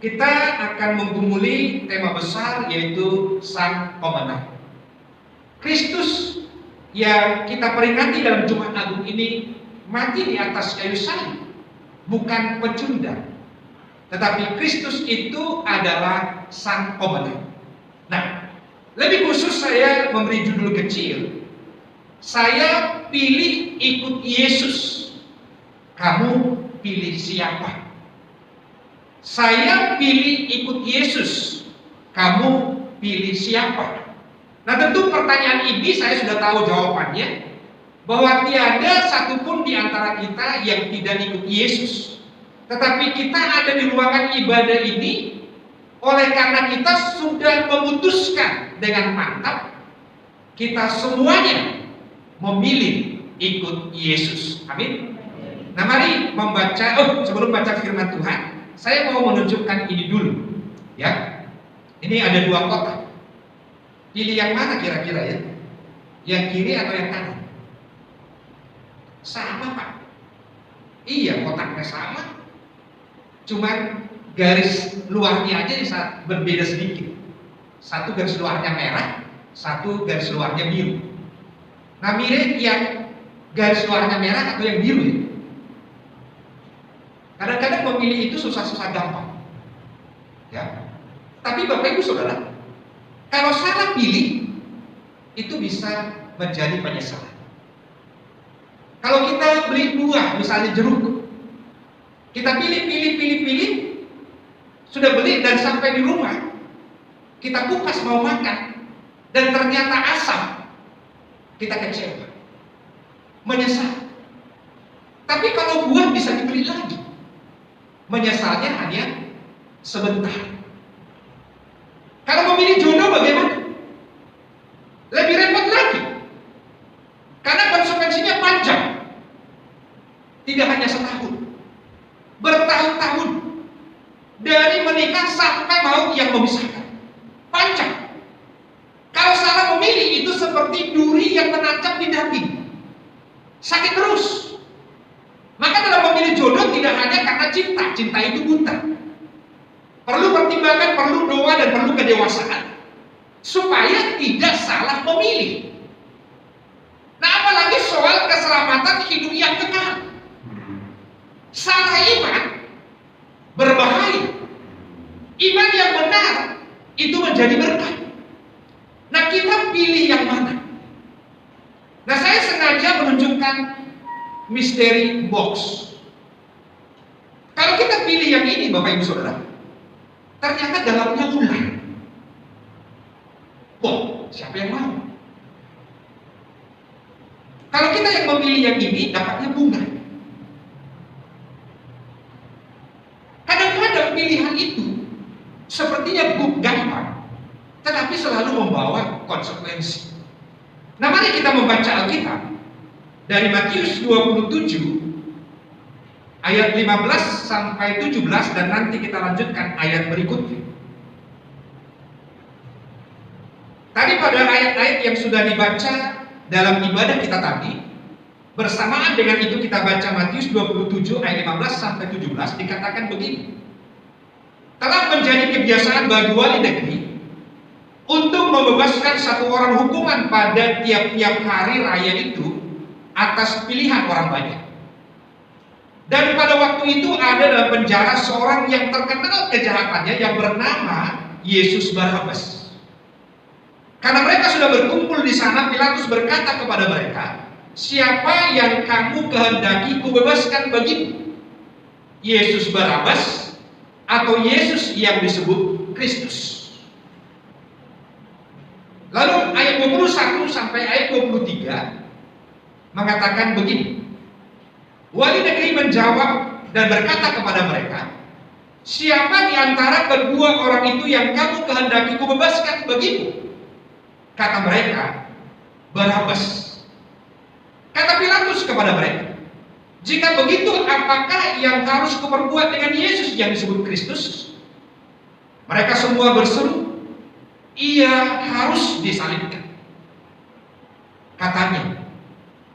kita akan menggumuli tema besar yaitu Sang Pemenang. Kristus yang kita peringati dalam Jumat Agung ini mati di atas kayu salib, bukan pecundang, tetapi Kristus itu adalah Sang Pemenang. Nah, lebih khusus saya memberi judul kecil, saya pilih ikut Yesus. Kamu pilih siapa? Saya pilih ikut Yesus. Kamu pilih siapa? Nah, tentu pertanyaan ini saya sudah tahu jawabannya, bahwa tiada satupun di antara kita yang tidak ikut Yesus. Tetapi kita ada di ruangan ibadah ini oleh karena kita sudah memutuskan dengan mantap, kita semuanya memilih ikut Yesus. Amin. Nah, mari membaca, sebelum baca firman Tuhan, saya mau menunjukkan ini dulu. Ya, ini ada dua kotak. Pilih yang mana kira-kira ya? Yang kiri atau yang kanan? Sama, Pak. Iya, kotaknya sama. Cuman garis luarnya aja bisa berbeda sedikit. Satu garis luarnya merah, satu garis luarnya biru. Nah, mirip yang garis luarnya merah atau yang biru ya? Kadang-kadang memilih itu susah-susah gampang. Ya. Tapi Bapak Ibu Saudara, kalau salah pilih, itu bisa menjadi penyesalan. Kalau kita beli buah, misalnya jeruk, kita pilih, sudah beli dan sampai di rumah, kita kupas mau makan, dan ternyata asam, kita kecewa, menyesal. Tapi kalau buah bisa dibeli lagi, menyesalnya hanya sebentar. Kalau memilih jodoh bagaimana? Lebih repot lagi, karena konsekuensinya panjang. Tidak hanya setahun, bertahun-tahun, dari menikah sampai maut yang memisahkan, panjang. Kalau salah memilih, itu seperti duri yang menancap di daging, sakit terus. Maka dalam memilih jodoh tidak hanya karena cinta itu buta. Perlu pertimbangan, perlu doa, dan perlu kedewasaan supaya tidak salah memilih. Nah, apalagi soal keselamatan hidup yang kekal. Salah iman berbahaya. Iman yang benar itu menjadi berkat. Nah, kita pilih yang mana? Nah, saya sengaja menunjukkan misteri box. Kalau kita pilih yang ini, Bapak Ibu Saudara, ternyata dalamnya ular. Siapa yang mau? Kalau kita yang memilih yang ini, dapatnya bunga. Kadang-kadang pilihan itu sepertinya gampang, tetapi selalu membawa konsekuensi. Nah, mari kita membaca Alkitab dari Matius 27 ayat 15 sampai 17, dan nanti kita lanjutkan ayat berikutnya. Tadi pada ayat-ayat yang sudah dibaca dalam ibadah kita tadi, bersamaan dengan itu kita baca Matius 27 ayat 15 sampai 17, dikatakan begini. Telah menjadi kebiasaan bagi wali negeri untuk membebaskan satu orang hukuman pada tiap-tiap hari raya itu atas pilihan orang banyak. Dan pada waktu itu ada dalam penjara seorang yang terkenal kejahatannya yang bernama Yesus Barabas. Karena mereka sudah berkumpul di sana, Pilatus berkata kepada mereka, "Siapa yang kamu kehendaki kubebaskan bagimu? Yesus Barabas atau Yesus yang disebut Kristus?" Lalu ayat 21 sampai ayat 23 mengatakan begini. Wali negeri menjawab dan berkata kepada mereka, "Siapa di antara kedua orang itu yang kamu kehendaki kubebaskan bagimu?" Kata mereka, "Barabas." Kata Pilatus kepada mereka, "Jika begitu, apakah yang harus kuperbuat dengan Yesus yang disebut Kristus?" Mereka semua berseru, "Ia harus disalibkan." Katanya,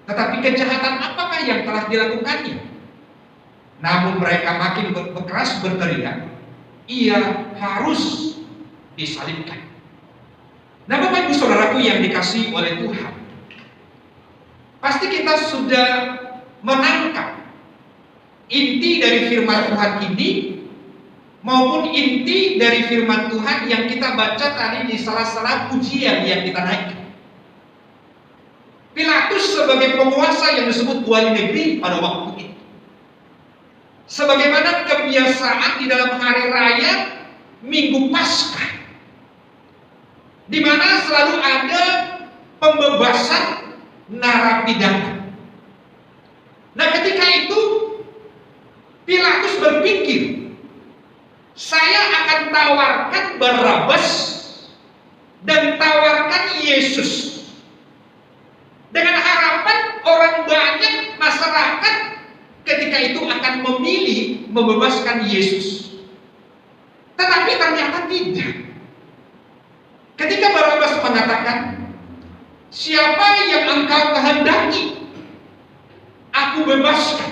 "Tetapi kejahatan apakah yang telah dilakukannya?" Namun mereka makin berkeras berteriak, ia harus disalibkan. Nah, Bapak Ibu Saudaraku yang dikasihi oleh Tuhan, pasti kita sudah menangkap inti dari firman Tuhan ini, maupun inti dari firman Tuhan yang kita baca tadi di salah-salah pujian yang kita naikkan. Pilatus sebagai penguasa yang disebut wali negeri pada waktu itu, sebagaimana kebiasaan di dalam hari raya Minggu Paskah, di mana selalu ada pembebasan narapidana. Nah, ketika itu Pilatus berpikir, saya akan tawarkan Barabas dan tawarkan Yesus, dengan harapan orang banyak masyarakat ketika itu akan memilih membebaskan Yesus. Tetapi ternyata tidak. Ketika Barabas mengatakan, siapa yang engkau kehendaki, aku bebaskan.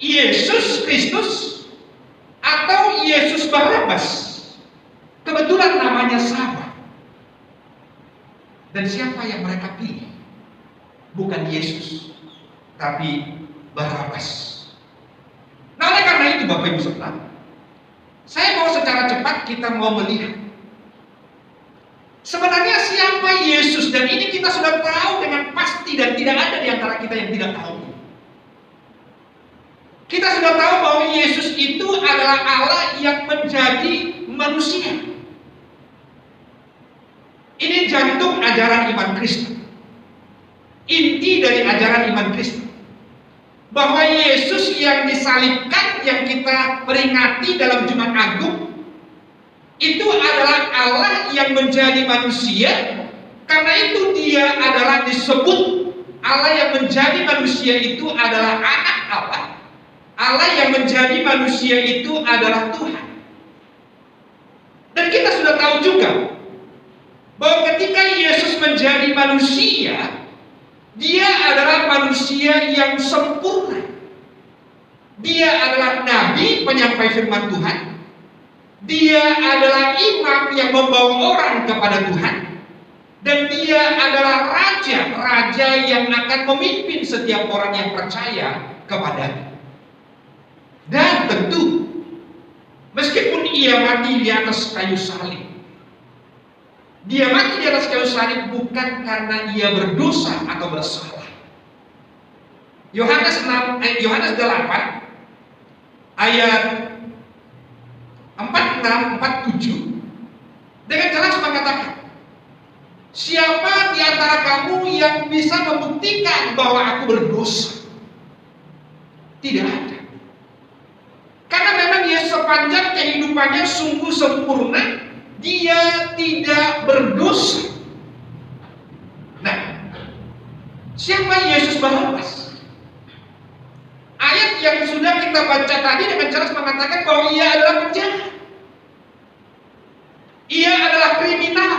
Yesus Kristus atau Yesus Barabas? Kebetulan namanya sama. Dan siapa yang mereka pilih? Bukan Yesus, tapi Barabas. Nah, oleh karena itu Bapak Ibu Saudara, saya mau secara cepat kita mau melihat sebenarnya siapa Yesus, dan ini kita sudah tahu dengan pasti dan tidak ada di antara kita yang tidak tahu. Kita sudah tahu bahwa Yesus itu adalah Allah yang menjadi manusia. Ini jantung ajaran iman Kristen. Inti dari ajaran iman Kristen, bahwa Yesus yang disalibkan, yang kita peringati dalam Jumat Agung, itu adalah Allah yang menjadi manusia. Karena itu dia adalah disebut Allah yang menjadi manusia itu adalah anak Allah. Allah yang menjadi manusia itu adalah Tuhan. Dan kita sudah tahu juga bahwa ketika Yesus menjadi manusia, dia adalah manusia yang sempurna. Dia adalah nabi penyampai firman Tuhan. Dia adalah imam yang membawa orang kepada Tuhan. Dan dia adalah raja yang akan memimpin setiap orang yang percaya kepadanya. Dan tentu, meskipun ia mati di atas kayu salib, dia mati di atas kayu salib bukan karena ia berdosa atau bersalah. Yohanes 8 ayat 46-47 dengan jelas mengatakan, siapa di antara kamu yang bisa membuktikan bahwa aku berdosa? Tidak ada. Karena memang dia sepanjang kehidupannya sungguh sempurna, dia tidak berdosa. Nah, siapa Yesus Barabas? Ayat yang sudah kita baca tadi dengan jelas mengatakan bahwa ia adalah penjahat. Ia adalah kriminal.